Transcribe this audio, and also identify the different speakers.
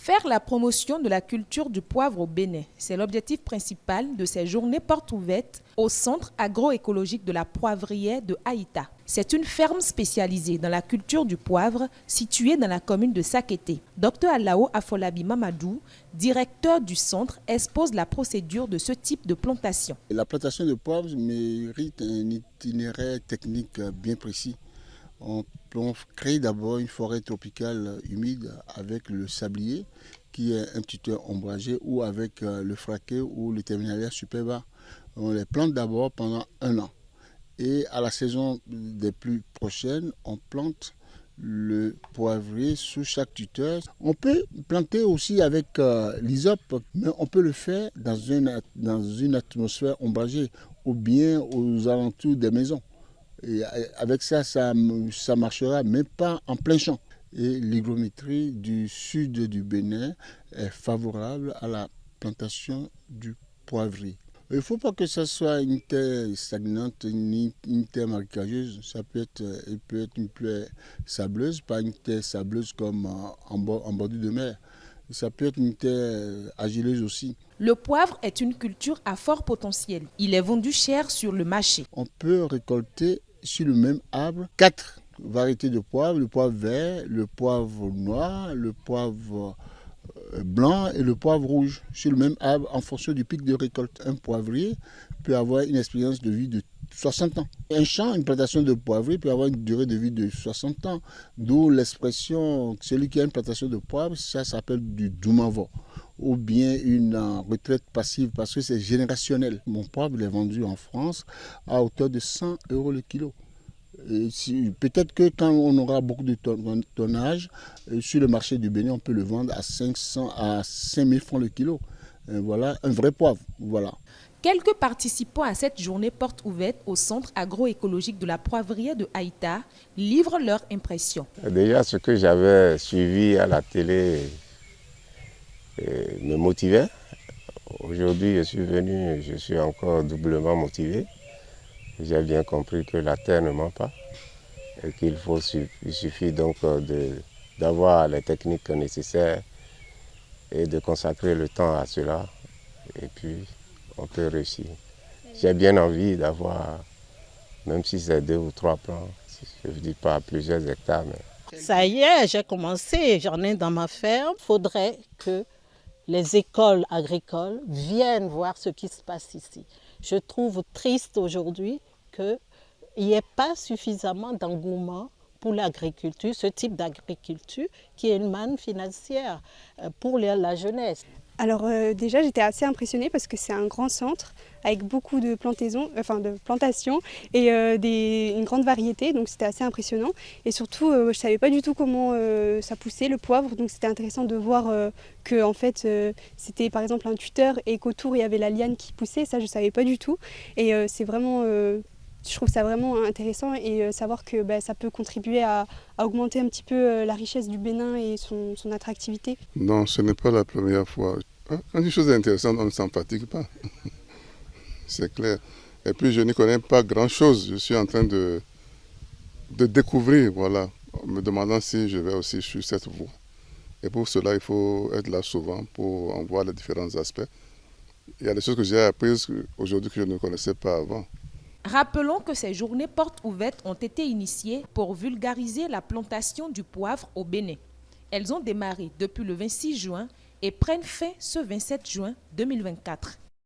Speaker 1: Faire la promotion de la culture du poivre au Bénin, c'est l'objectif principal de ces journées portes ouvertes au centre agroécologique de la poivrière de Haïta. C'est une ferme spécialisée dans la culture du poivre située dans la commune de Sakété. Dr Alao Afolabi Mamadou, directeur du centre, expose la procédure de ce type de plantation.
Speaker 2: La plantation de poivre mérite un itinéraire technique bien précis. On crée d'abord une forêt tropicale humide avec le sablier qui est un tuteur ombragé ou avec le fraquet ou le terminalia super bas. On les plante d'abord pendant 1 an et à la saison des pluies prochaines, on plante le poivrier sous chaque tuteur. On peut planter aussi avec l'hysope, mais on peut le faire dans une atmosphère ombragée ou bien aux alentours des maisons. Et avec ça, ça marchera, mais pas en plein champ. Et l'hygrométrie du sud du Bénin est favorable à la plantation du poivrier. Il ne faut pas que ce soit une terre stagnante ni une terre marécageuse. Il peut être une plaie sableuse, pas une terre sableuse comme en bordure de mer. Ça peut être une terre argileuse aussi.
Speaker 1: Le poivre est une culture à fort potentiel. Il est vendu cher sur le marché.
Speaker 2: On peut récolter sur le même arbre 4 variétés de poivre, le poivre vert, le poivre noir, le poivre blanc et le poivre rouge sur le même arbre en fonction du pic de récolte. Un poivrier peut avoir une expérience de vie de 60 ans. Un champ, une plantation de poivrier peut avoir une durée de vie de 60 ans, d'où l'expression, celui qui a une plantation de poivre, ça s'appelle du doumavo, ou bien une retraite passive parce que c'est générationnel. Mon poivre est vendu en France à hauteur de 100 € le kilo. Peut-être que quand on aura beaucoup de tonnage, sur le marché du Bénin, on peut le vendre à 500 à 5000 francs le kilo. Voilà, un vrai poivre. Voilà.
Speaker 1: Quelques participants à cette journée porte ouverte au centre agroécologique de la poivrière de Haïta livrent leurs impressions.
Speaker 3: Déjà, ce que j'avais suivi à la télé me motivait. Aujourd'hui, je suis venu, je suis encore doublement motivé. J'ai bien compris que la terre ne ment pas et il suffit donc d'avoir les techniques nécessaires et de consacrer le temps à cela et puis on peut réussir. J'ai bien envie d'avoir, même si c'est 2 ou 3 plants, je ne dis pas plusieurs hectares. Mais...
Speaker 4: Ça y est, j'ai commencé, j'en ai dans ma ferme. Il faudrait que les écoles agricoles viennent voir ce qui se passe ici. Je trouve triste aujourd'hui qu'il n'y ait pas suffisamment d'engouement pour l'agriculture, ce type d'agriculture qui est une manne financière pour la jeunesse.
Speaker 5: Alors déjà j'étais assez impressionnée parce que c'est un grand centre avec beaucoup de plantations et une grande variété, donc c'était assez impressionnant. Et surtout je ne savais pas du tout comment ça poussait le poivre, donc c'était intéressant de voir que en fait c'était par exemple un tuteur et qu'autour il y avait la liane qui poussait, ça je ne savais pas du tout. Et c'est vraiment... je trouve ça vraiment intéressant et savoir que ça peut contribuer à augmenter un petit peu la richesse du Bénin et son attractivité.
Speaker 6: Non, ce n'est pas la première fois. Quand une chose est intéressante, on ne s'en fatigue pas. C'est clair. Et puis je n'y connais pas grand-chose. Je suis en train de découvrir, voilà, en me demandant si je vais aussi sur cette voie. Et pour cela, il faut être là souvent pour en voir les différents aspects. Il y a des choses que j'ai apprises aujourd'hui que je ne connaissais pas avant.
Speaker 1: Rappelons que ces journées portes ouvertes ont été initiées pour vulgariser la plantation du poivre au Bénin. Elles ont démarré depuis le 26 juin et prennent fin ce 27 juin 2024.